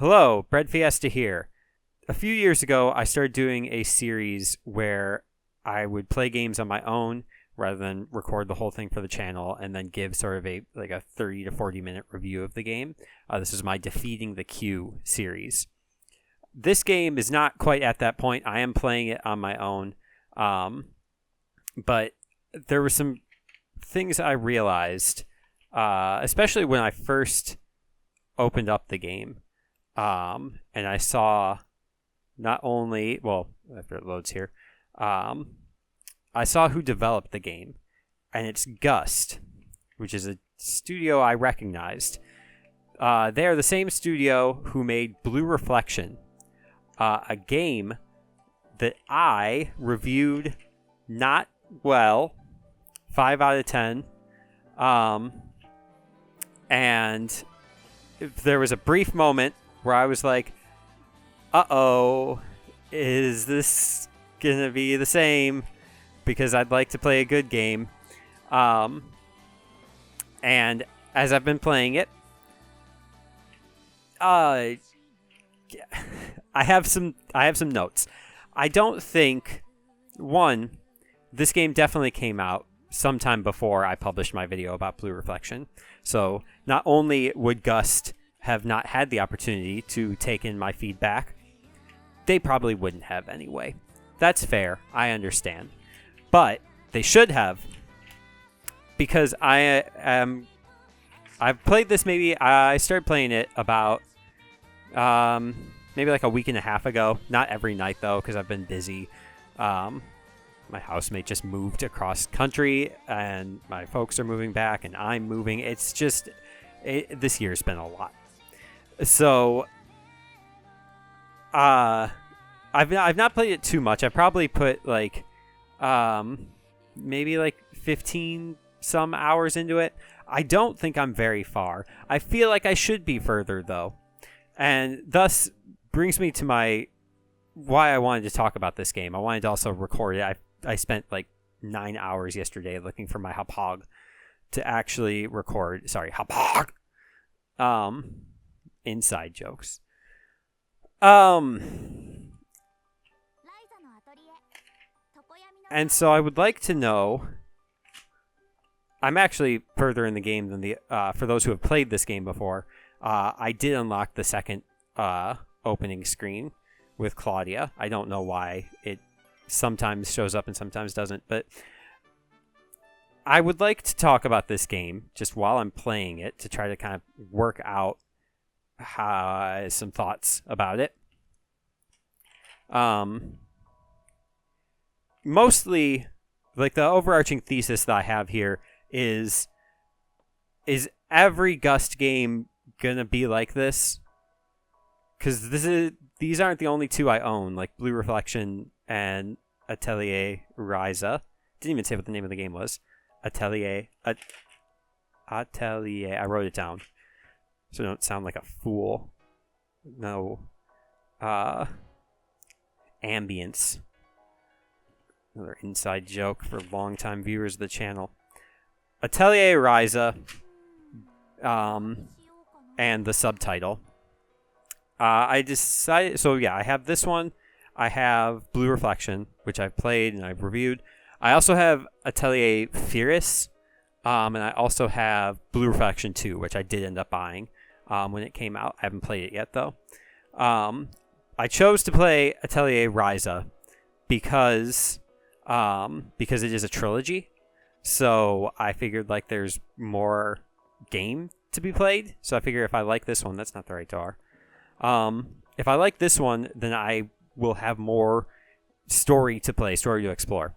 Hello, breadfiesta here. A few years ago, I started doing a series where I would play games on my own rather than record the whole thing for the channel and then give sort of a 30 to 40 minute review of the game. This is my Defeating the Queue series. This game is not quite at that point. I am playing it on my own. But there were some things I realized, especially when I first opened up the game. And I saw not only, after it loads here, I saw who developed the game, and it's GUST, which is a studio I recognized. They are the same studio who made Blue Reflection, a game that I reviewed not well, 5 out of 10. And there was a brief moment where I was like, uh-oh, is this going to be the same? Because I'd like to play a good game. And as I've been playing it, I have some notes. I don't think, one, this game definitely came out sometime before I published my video about Blue Reflection. So not only would GUST have not had the opportunity to take in my feedback, they probably wouldn't have anyway. That's fair. I understand. But they should have, because I've played this I started playing it about maybe like a week and a half ago. Not every night though, because I've been busy. My housemate just moved across country, and my folks are moving back, and I'm moving. It's just this year's been a lot. So I've not played it too much. I probably put maybe 15 some hours into it. I don't think I'm very far. I feel like I should be further though. And thus brings me to why I wanted to talk about this game. I wanted to also record it. I spent 9 hours yesterday looking for my hapog to actually record. Sorry, hapog. Inside jokes. And so I would like to know, I'm actually further in the game than for those who have played this game before. I did unlock the second opening screen with Claudia. I don't know why it sometimes shows up and sometimes doesn't, but I would like to talk about this game just while I'm playing it to try to kind of work out some thoughts about it. Mostly, the overarching thesis that I have here is every GUST game gonna be like this? Because these aren't the only two I own, like Blue Reflection and Atelier Ryza. Didn't even say what the name of the game was. Atelier. I wrote it down so I don't sound like a fool. No. Ambience. Another inside joke for longtime viewers of the channel. Atelier Ryza, and the subtitle. I decided, so yeah, I have this one. I have Blue Reflection, which I've played and I've reviewed. I also have Atelier Ryza, and I also have Blue Reflection 2, which I did end up buying when it came out. I haven't played it yet though. I chose to play Atelier Ryza because it is a trilogy. So I figured there's more game to be played. So I figure if I like this one, that's not the right door. If I like this one, then I will have more story to explore.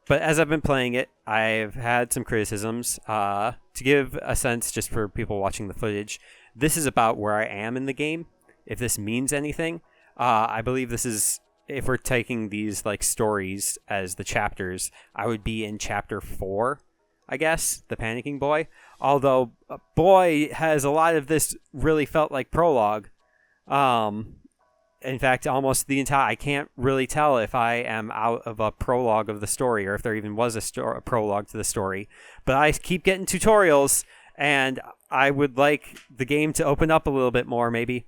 But as I've been playing it, I've had some criticisms. To give a sense, just for people watching the footage, this is about where I am in the game. If this means anything, I believe this is, if we're taking these stories as the chapters, I would be in chapter 4, I guess, the Panicking Boy. Although Boy has a lot of this really felt like prologue. in fact, almost the entire... I can't really tell if I am out of a prologue of the story or if there even was a prologue to the story. But I keep getting tutorials, and I would like the game to open up a little bit more, maybe.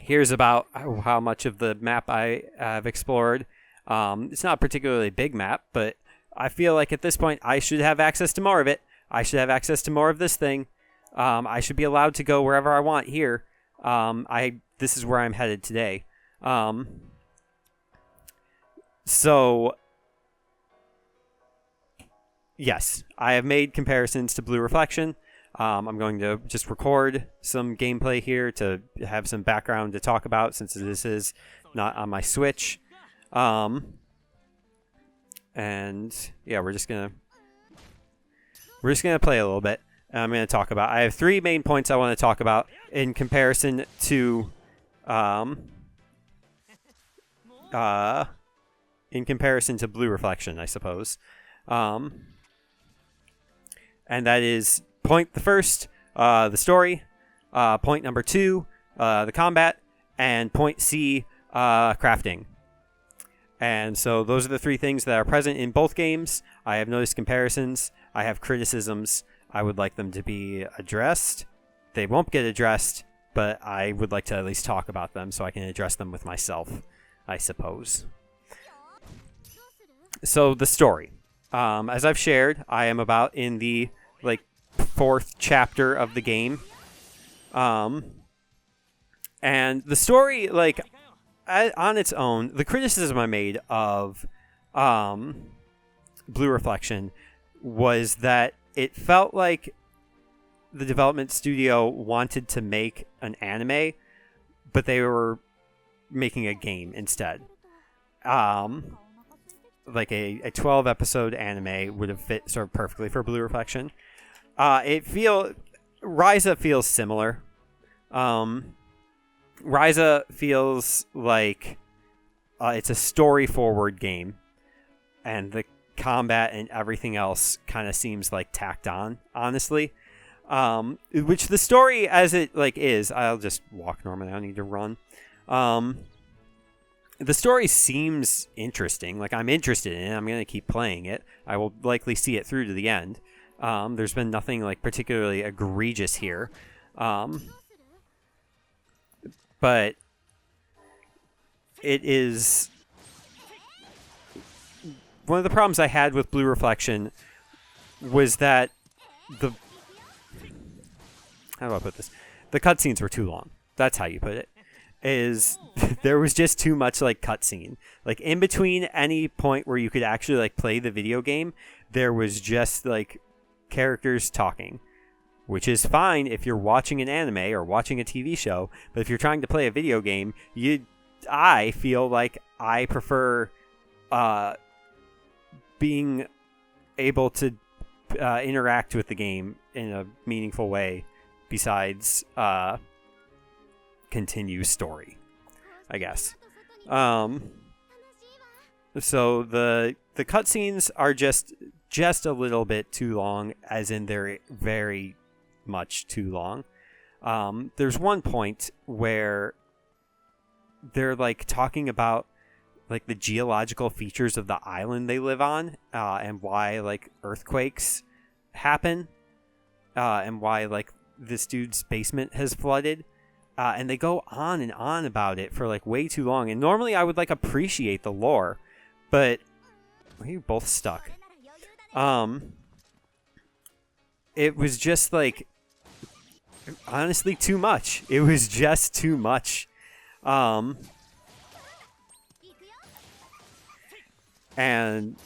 Here's about how much of the map I have explored. It's not a particularly big map, but I feel like at this point I should have access to more of it. I should have access to more of this thing. I should be allowed to go wherever I want here. This is where I'm headed today. So, yes, I have made comparisons to Blue Reflection. I'm going to just record some gameplay here to have some background to talk about, since this is not on my Switch. And yeah, we're just gonna play a little bit. And I'm gonna talk about... I have 3 main points I want to talk about in comparison to Blue Reflection, I suppose. And that is point the first, the story, point number 2, the combat, and point C, crafting. And so those are the 3 things that are present in both games. I have noticed comparisons. I have criticisms. I would like them to be addressed. They won't get addressed, but I would like to at least talk about them so I can address them with myself, I suppose. So the story. As I've shared, I am about in the 4th chapter of the game. And the story, on its own, the criticism I made of Blue Reflection was that it felt like the development studio wanted to make an anime, but they were making a game instead. Like a 12-episode anime would have fit sort of perfectly for Blue Reflection. Ryza feels similar. Ryza feels like it's a story-forward game, and the combat and everything else kind of seems like tacked on, honestly. Which the story as it is, I'll just walk normally, I don't need to run. The story seems interesting. I'm interested in it. I'm going to keep playing it. I will likely see it through to the end. There's been nothing particularly egregious here. But it is... One of the problems I had with Blue Reflection was that how do I put this? The cutscenes were too long. That's how you put it. There was just too much cutscene. In between any point where you could actually play the video game, there was just characters talking, which is fine if you're watching an anime or watching a TV show. But if you're trying to play a video game, I feel like I prefer being able to interact with the game in a meaningful way besides continue story, I guess. So the cutscenes are just a little bit too long, as in they're very much too long. There's one point where they're talking about the geological features of the island they live on, and why earthquakes happen, and why this dude's basement has flooded, and they go on and on about it for way too long. And normally I would appreciate the lore, but we're both stuck. It was just honestly too much. It was just too much. And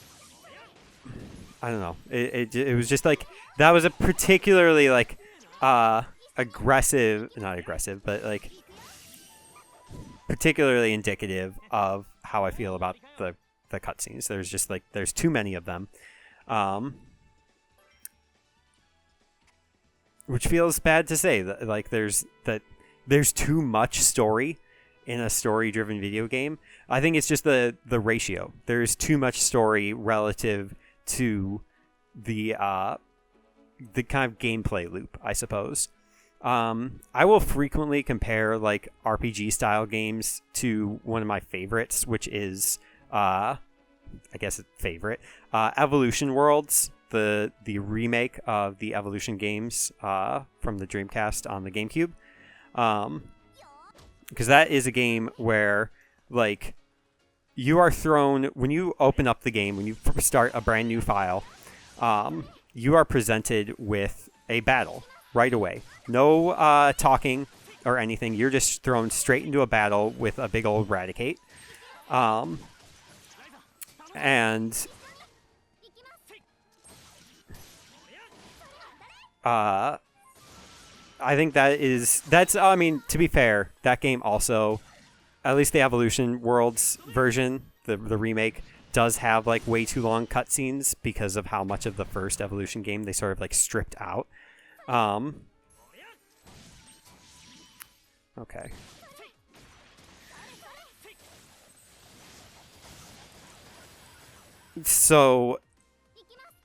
I don't know. It was just that was a particularly aggressive, not aggressive, but particularly indicative of how I feel about the cutscenes. There's just there's too many of them, which feels bad to say. There's too much story in a story-driven video game. I think it's just the ratio. There's too much story relative to the kind of gameplay loop, I suppose. I will frequently compare like RPG style games to one of my favorites, which is I guess a favorite, Evolution Worlds, the remake of the Evolution games from the Dreamcast on the GameCube. Because that is a game where like you are thrown when you open up the game, when you start a brand new file, you are presented with a battle right away. No talking or anything. You're just thrown straight into a battle with a big old Raticate. And I think that's I mean, to be fair, that game also, at least the Evolution Worlds version, the remake, does have like way too long cutscenes because of how much of the first Evolution game they sort of like stripped out. Okay. So,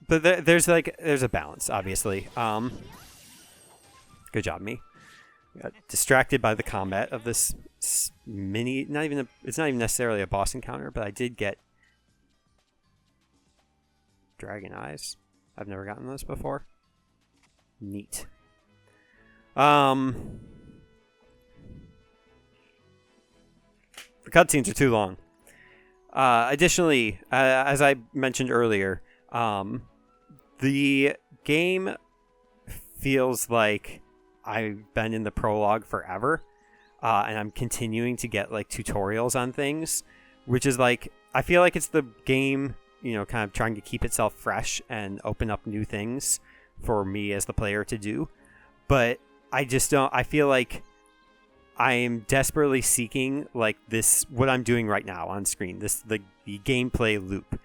but there's a balance, obviously. Good job, me. Got distracted by the combat of this mini. It's not even necessarily a boss encounter, but I did get dragon eyes. I've never gotten those before. Neat. The cutscenes are too long. Additionally, as I mentioned earlier, the game feels like I've been in the prologue forever, and I'm continuing to get like tutorials on things, which is like, I feel like it's the game, you know, kind of trying to keep itself fresh and open up new things for me as the player to do. But I just don't, I feel like I am desperately seeking like this, what I'm doing right now on screen, the gameplay loop,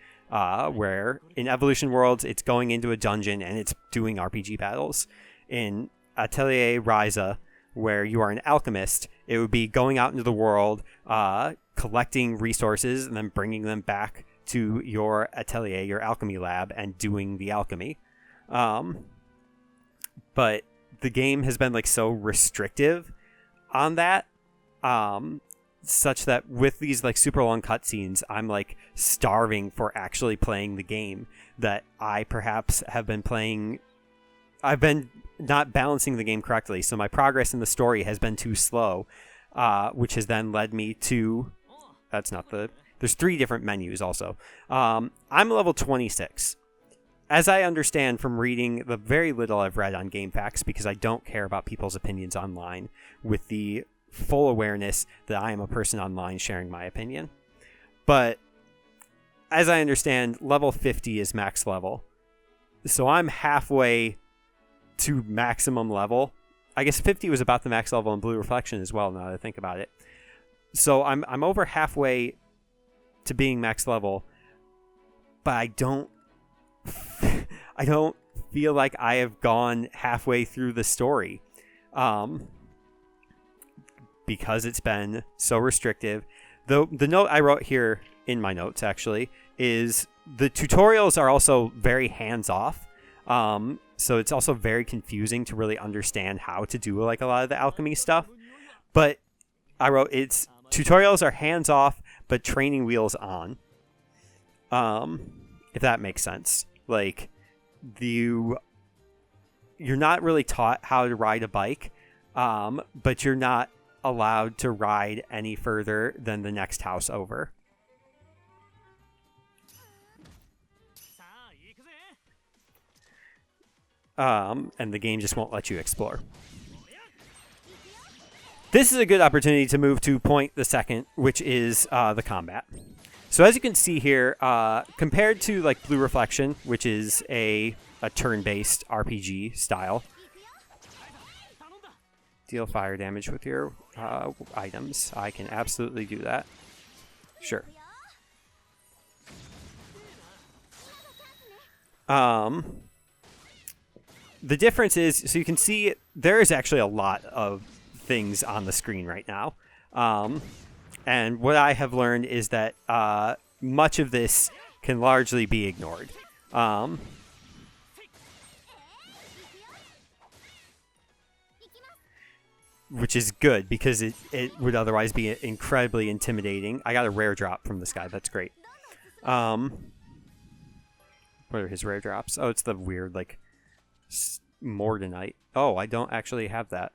where in Evolution Worlds, it's going into a dungeon and it's doing RPG battles. In Atelier Ryza, where you are an alchemist, it would be going out into the world, collecting resources and then bringing them back to your atelier, your alchemy lab, and doing the alchemy. But the game has been like so restrictive on that, such that with these like super long cutscenes, I'm like starving for actually playing the game that I perhaps have been playing. I've been not balancing the game correctly, so my progress in the story has been too slow, which has then led me to, there's 3 different menus also. I'm level 26. As I understand from reading the very little I've read on GameFAQs, because I don't care about people's opinions online, with the full awareness that I am a person online sharing my opinion. But as I understand, level 50 is max level. So I'm halfway to maximum level. I guess 50 was about the max level in Blue Reflection as well, now that I think about it. So I'm over halfway to being max level, but I don't feel like I have gone halfway through the story, because it's been so restrictive. The note I wrote here in my notes actually is the tutorials are also very hands-off, so it's also very confusing to really understand how to do like a lot of the alchemy stuff. But I wrote, it's tutorials are hands-off but training wheels on, if that makes sense. Like, you're not really taught how to ride a bike, but you're not allowed to ride any further than the next house over. And the game just won't let you explore. This is a good opportunity to move to point the second, which is the combat. So as you can see here, compared to like Blue Reflection, which is a turn-based RPG style, deal fire damage with your items. I can absolutely do that. Sure. The difference is, so you can see there is actually a lot of things on the screen right now. And what I have learned is that much of this can largely be ignored. which is good because it would otherwise be incredibly intimidating. I got a rare drop from this guy. That's great. What are his rare drops? Oh, it's the weird, like, Mordenite. Oh, I don't actually have that.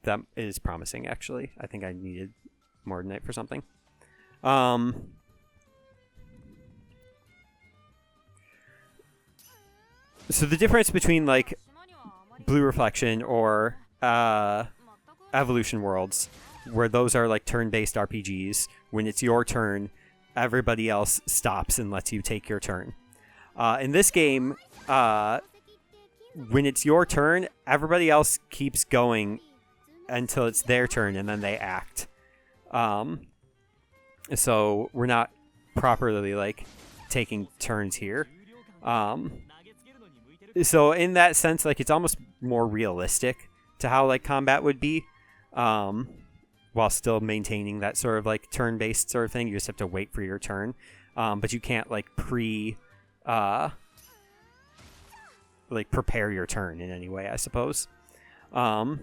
That is promising, actually. I think I needed Mordenite for something. So the difference between, like, Blue Reflection or Evolution Worlds, where those are, like, turn-based RPGs, when it's your turn, everybody else stops and lets you take your turn. In this game, when it's your turn, everybody else keeps going until it's their turn, and then they act. So we're not properly, like, taking turns here. So in that sense, like, it's almost more realistic to how, like, combat would be, while still maintaining that sort of, like, turn-based sort of thing. You just have to wait for your turn, but you can't, like, like, prepare your turn in any way, I suppose. Cool.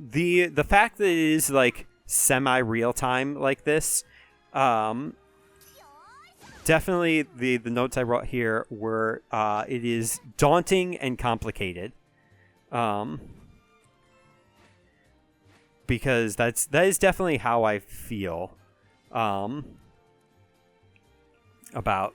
The fact that it is, like, semi-real time like this, definitely the notes I wrote here were it is daunting and complicated, because that is definitely how I feel about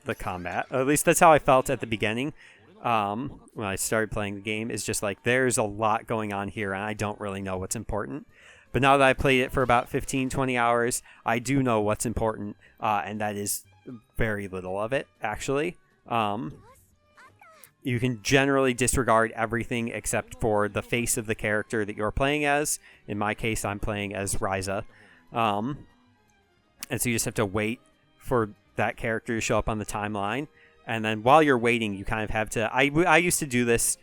the combat. Or at least that's how I felt at the beginning, when I started playing the game. Is just like, there's a lot going on here and I don't really know what's important. But now that I've played it for about 15-20 hours, I do know what's important, and that is very little of it, actually. You can generally disregard everything except for the face of the character that you're playing as. In my case, I'm playing as Ryza. And so you just have to wait for that character to show up on the timeline. And then while you're waiting, you kind of have to... I used to do this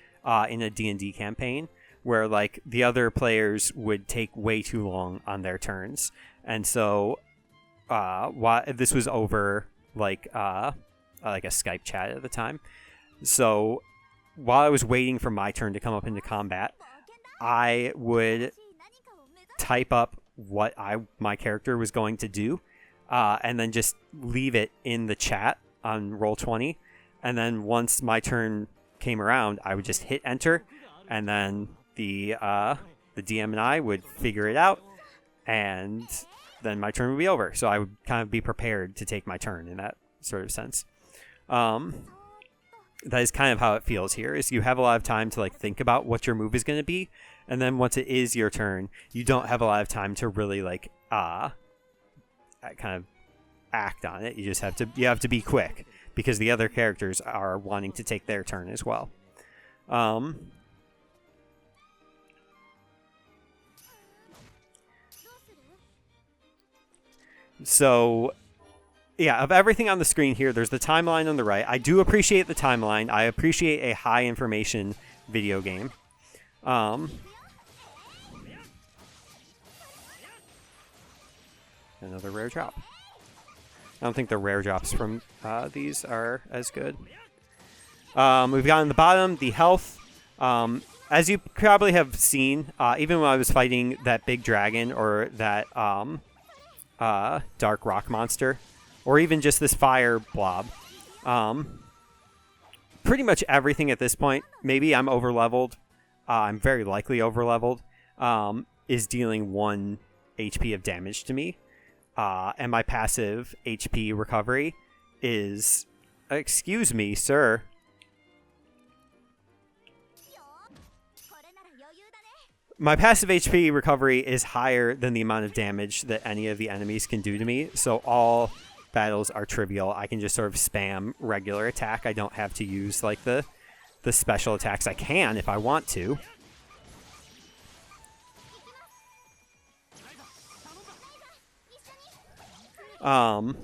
in a D&D campaign, where, like, the other players would take way too long on their turns. And so this was over, like a Skype chat at the time. So while I was waiting for my turn to come up into combat, I would type up what my character was going to do, and then just leave it in the chat on Roll20. And then once my turn came around, I would just hit enter, and then the DM and I would figure it out, and then my turn would be over. So I would kind of be prepared to take my turn in that sort of sense. That is kind of how it feels here, is you have a lot of time to, like, think about what your move is going to be, and then once it is your turn, you don't have a lot of time to really, like, kind of act on it. You just have to be quick, because the other characters are wanting to take their turn as well. So, yeah, of everything on the screen here, there's the timeline on the right. I do appreciate the timeline. I appreciate a high information video game. Another rare drop. I don't think the rare drops from these are as good. We've got on the bottom the health. As you probably have seen, even when I was fighting that big dragon or that dark rock monster, or even just this fire blob, pretty much everything at this point, maybe I'm over-leveled, I'm very likely over-leveled, is dealing 1 HP of damage to me. And my passive HP recovery is... Excuse me, sir. My passive HP recovery is higher than the amount of damage that any of the enemies can do to me, so all battles are trivial. I can just sort of spam regular attack. I don't have to use, like, the special attacks. I can if I want to. I'm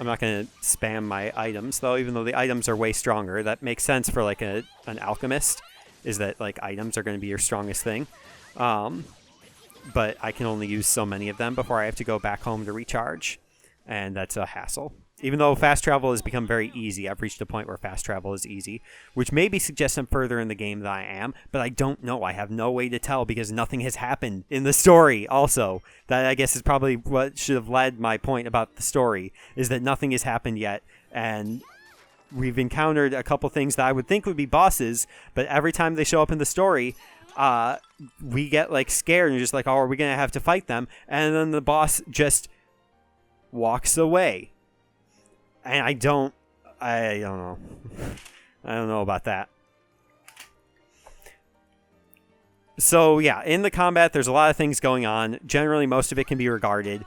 not going to spam my items, though, even though the items are way stronger. That makes sense for, like, an alchemist, is that, like, items are going to be your strongest thing. But I can only use so many of them before I have to go back home to recharge, and that's a hassle. Even though fast travel has become very easy, I've reached a point where fast travel is easy, which maybe suggests I'm further in the game than I am, but I don't know. I have no way to tell because nothing has happened in the story also. That, I guess, is probably what should have led my point about the story, is that nothing has happened yet, and we've encountered a couple things that I would think would be bosses, but every time they show up in the story, we get, like, scared and just like, oh, are we going to have to fight them? And then the boss just walks away. And I don't know. I don't know about that. So, yeah, in the combat, there's a lot of things going on. Generally, most of it can be regarded.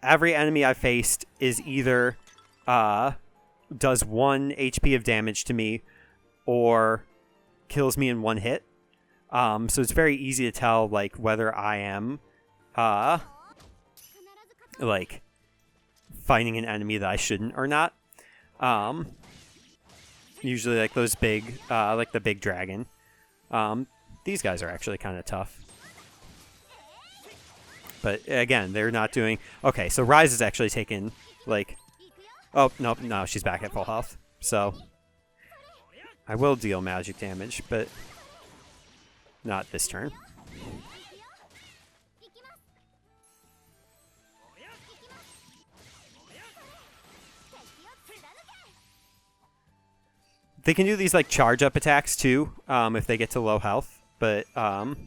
Every enemy I've faced is either does 1 HP of damage to me or kills me in 1 hit. So it's very easy to tell, like, whether I am like fighting an enemy that I shouldn't or not. Usually like those big, like the big dragon. These guys are actually kind of tough. But again, they're not doing... Okay, so Ryza is actually taking, like... Oh, no, she's back at full health. So, I will deal magic damage, but not this turn. They can do these, like, charge-up attacks, too, if they get to low health, but, but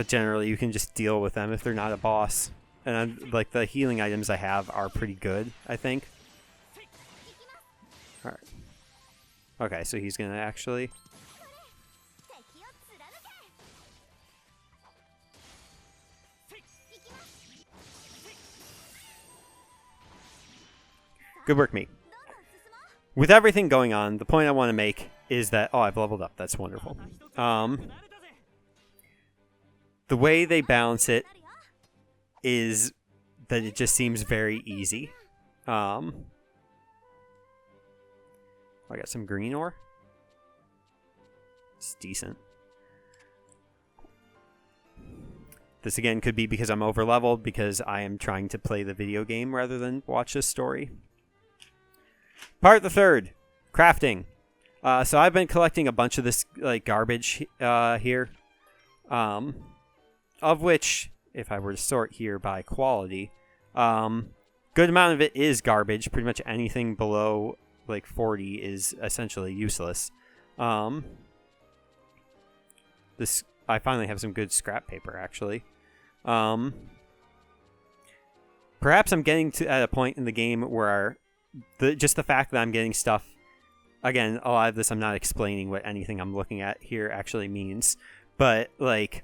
generally, you can just deal with them if they're not a boss. And, like, the healing items I have are pretty good, I think. Alright. Okay, so he's gonna actually... Good work, me. With everything going on, the point I want to make is that... Oh, I've leveled up. That's wonderful. The way they balance it is that it just seems very easy. I got some green ore. It's decent. This again could be because I'm over leveled, because I am trying to play the video game rather than watch this story. Part the third, crafting. So I've been collecting a bunch of this like garbage here, of which, if I were to sort here by quality, good amount of it is garbage. Pretty much anything below like 40 is essentially useless. This I finally have some good scrap paper actually. Perhaps I'm getting to at a point in the game where just the fact that I'm getting stuff, again, a lot of this I'm not explaining what anything I'm looking at here actually means, but like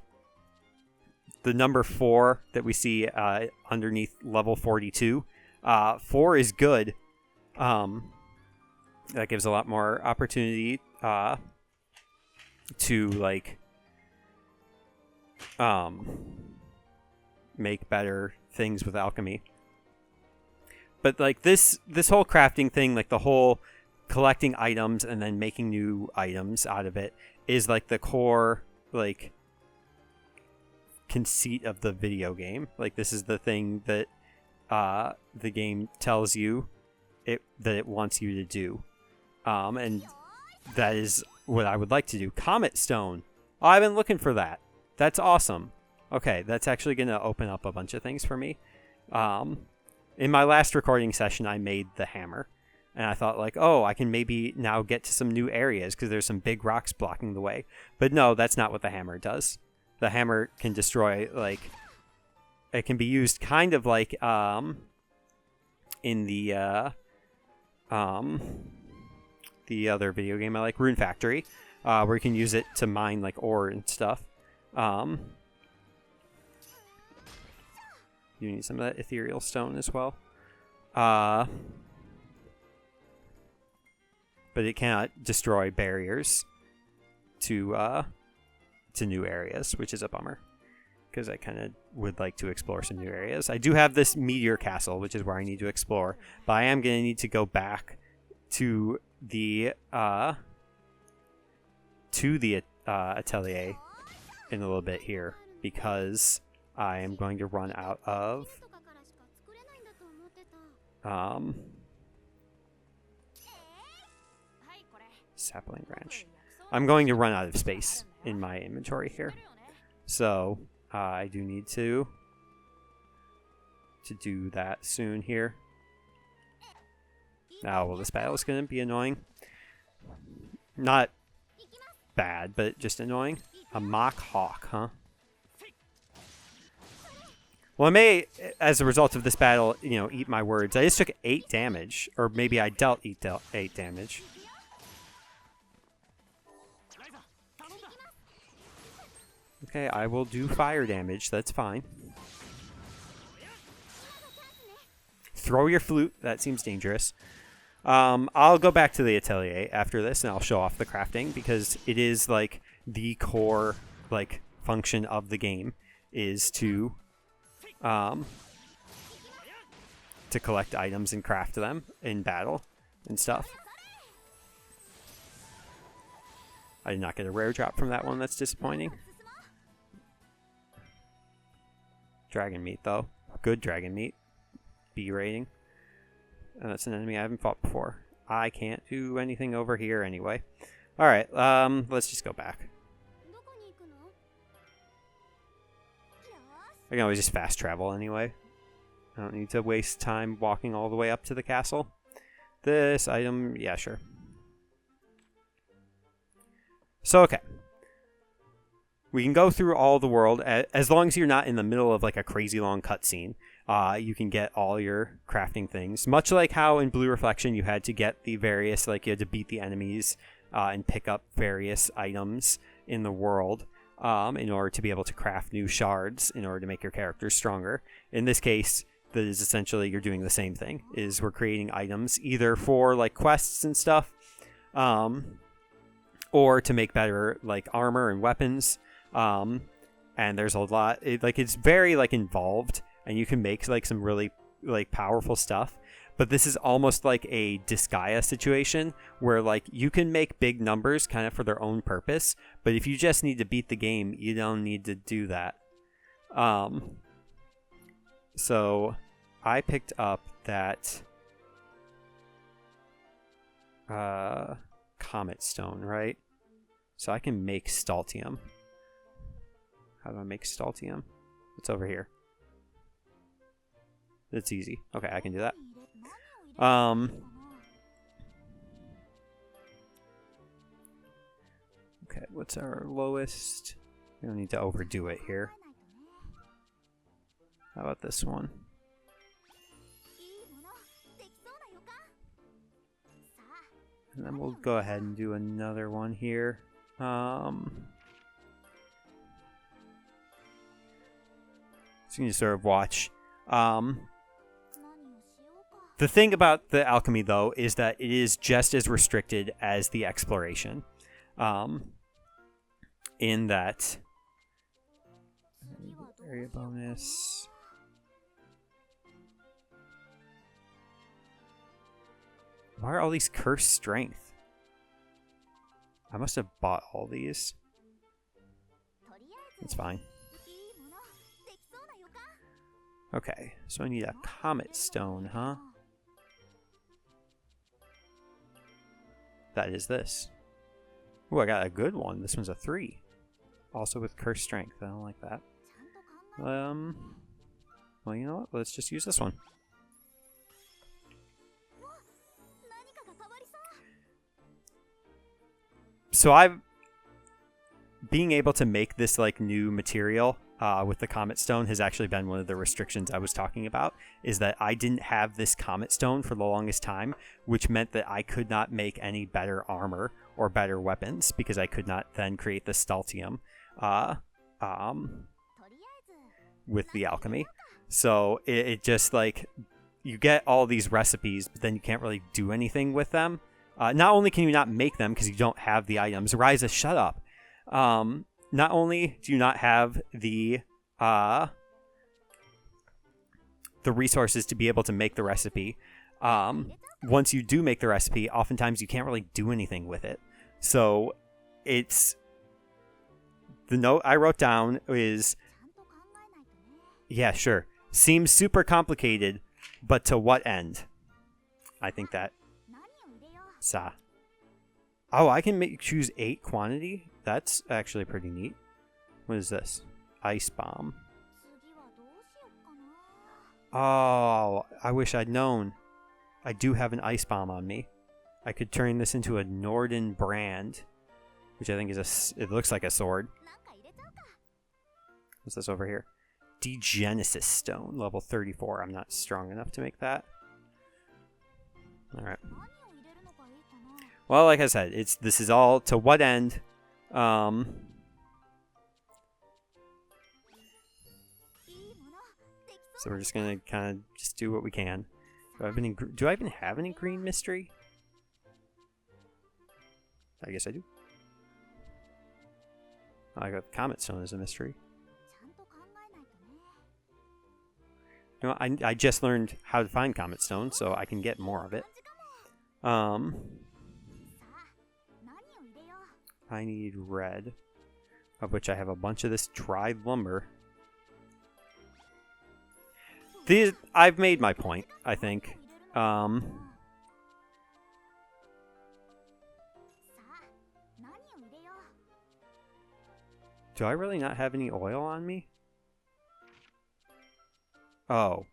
the number 4 that we see underneath level 42, 4 is good. That gives a lot more opportunity to like make better things with alchemy. But like this whole crafting thing, like the whole collecting items and then making new items out of it, is like the core like conceit of the video game. Like this is the thing that the game tells you that it wants you to do, and that is what I would like to do. Comet Stone. Oh, I've been looking for that. That's awesome. Okay, that's actually going to open up a bunch of things for me. In my last recording session, I made the hammer. And I thought, like, oh, I can maybe now get to some new areas because there's some big rocks blocking the way. But no, that's not what the hammer does. The hammer can destroy, like... It can be used kind of like in the other video game I like, Rune Factory, where you can use it to mine, like, ore and stuff. You need some of that ethereal stone as well. But it cannot destroy barriers to new areas, which is a bummer, because I kind of would like to explore some new areas. I do have this meteor castle, which is where I need to explore, but I am going to need to go back to the atelier in a little bit here. because I am going to run out of sapling branch. I'm going to run out of space in my inventory here. So I do need to do that soon here. Now, well, this battle is going to be annoying. Not bad, but just annoying. A mock hawk, huh? Well, I may, as a result of this battle, you know, eat my words. I just took 8 damage, or maybe I dealt 8 damage. Okay, I will do fire damage. That's fine. Throw your flute. That seems dangerous. I'll go back to the atelier after this, and I'll show off the crafting, because it is like the core like function of the game is to collect items and craft them in battle and stuff. I did not get a rare drop from that one. That's disappointing. Dragon meat, though. Good dragon meat. B rating. And that's an enemy I haven't fought before. I can't do anything over here anyway. Alright, let's just go back. I can always just fast travel anyway. I don't need to waste time walking all the way up to the castle. This item, yeah, sure. So, okay. We can go through all the world, as long as you're not in the middle of like a crazy long cutscene. You can get all your crafting things. Much like how in Blue Reflection you had to get the various, like you had to beat the enemies and pick up various items in the world in order to be able to craft new shards in order to make your characters stronger. In this case, that is essentially you're doing the same thing, is we're creating items either for like quests and stuff or to make better like armor and weapons. And there's a lot, it's very like involved, and you can make like some really like powerful stuff. But this is almost like a Disgaea situation where like you can make big numbers kind of for their own purpose, but if you just need to beat the game, you don't need to do that. So I picked up that comet stone, right? So I can make staltium. How do I make staltium? It's over here. It's easy. Okay, I can do that. Okay, what's our lowest? We don't need to overdo it here. How about this one? And then we'll go ahead and do another one here. So you can sort of watch. The thing about the alchemy, though, is that it is just as restricted as the exploration. In that area bonus. Why are all these cursed strength? I must have bought all these. It's fine. Okay, so I need a comet stone, huh? That is this. Ooh, I got a good one. This one's a 3. Also with cursed strength. I don't like that. Well, you know what? Let's just use this one. So being able to make this like new material with the comet stone has actually been one of the restrictions I was talking about, is that I didn't have this comet stone for the longest time, which meant that I could not make any better armor or better weapons because I could not then create the staltium with the alchemy. So it just like, you get all these recipes, but then you can't really do anything with them. Not only can you not make them because you don't have the items. Ryza, shut up. Not only do you not have the resources to be able to make the recipe, once you do make the recipe, oftentimes you can't really do anything with it. So it's, the note I wrote down is Yeah, sure. Seems super complicated, but to what end? I think that. Sa. Oh, I can choose 8 quantity? That's actually pretty neat. What is this? Ice bomb. Oh, I wish I'd known. I do have an ice bomb on me. I could turn this into a Norden brand, which I think is it looks like a sword. What's this over here? Degenesis stone, level 34. I'm not strong enough to make that. All right. Well, like I said, this is all to what end? So we're just gonna kind of just do what we can. Do I even have any green mystery? I guess I do. I got Comet Stone as a mystery. You know, I just learned how to find Comet Stone, so I can get more of it. I need red, of which I have a bunch of this dried lumber. I've made my point, I think. Do I really not have any oil on me? Oh.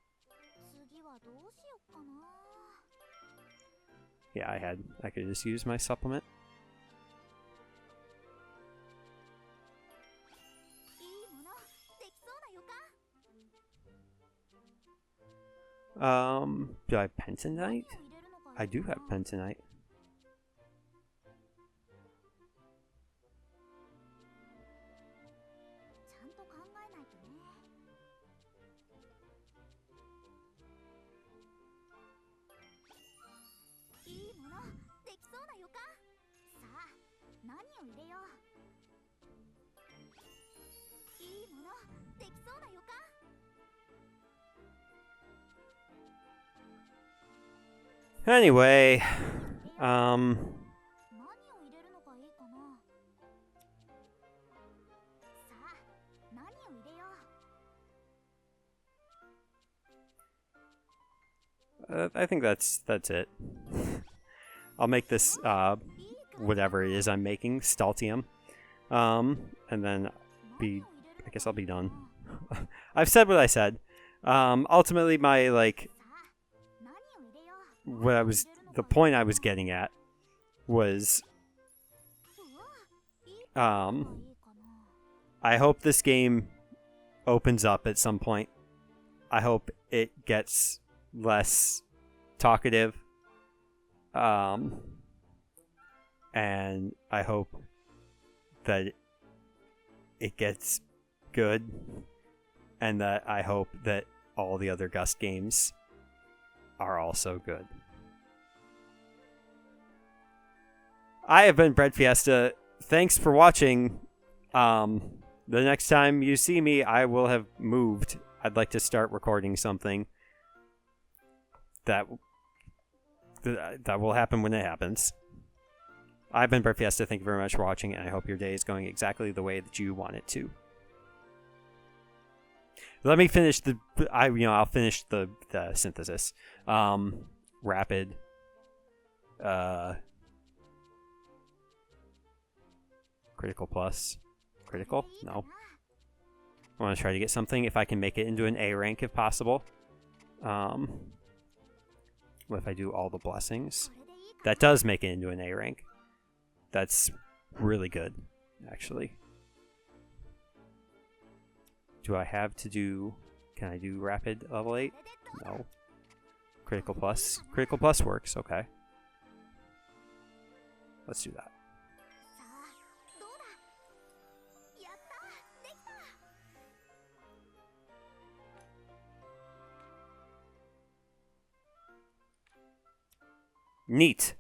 Yeah, I could just use my supplement. Do I have pentonite? I do have pentonite. Anyway, I think that's it. I'll make this whatever it is I'm making, Stultium, and then I guess I'll be done. I've said what I said. Ultimately, my the point I was getting at was, I hope this game opens up at some point. I hope it gets less talkative. And I hope that it gets good, and that I hope that all the other GUST games are also good. I have been breadfiesta. Thanks for watching. The next time you see me, I will have moved. I'd like to start recording something. That will happen when it happens. I've been breadfiesta. Thank you very much for watching, and I hope your day is going exactly the way that you want it to. Let me finish I'll finish the synthesis. Rapid. Critical plus. Critical? No. I want to try to get something if I can make it into an A rank if possible. What if I do all the blessings? That does make it into an A rank. That's really good, actually. Do I have to do... Can I do rapid level 8? No. Critical plus. Critical plus works, okay. Let's do that. Neat.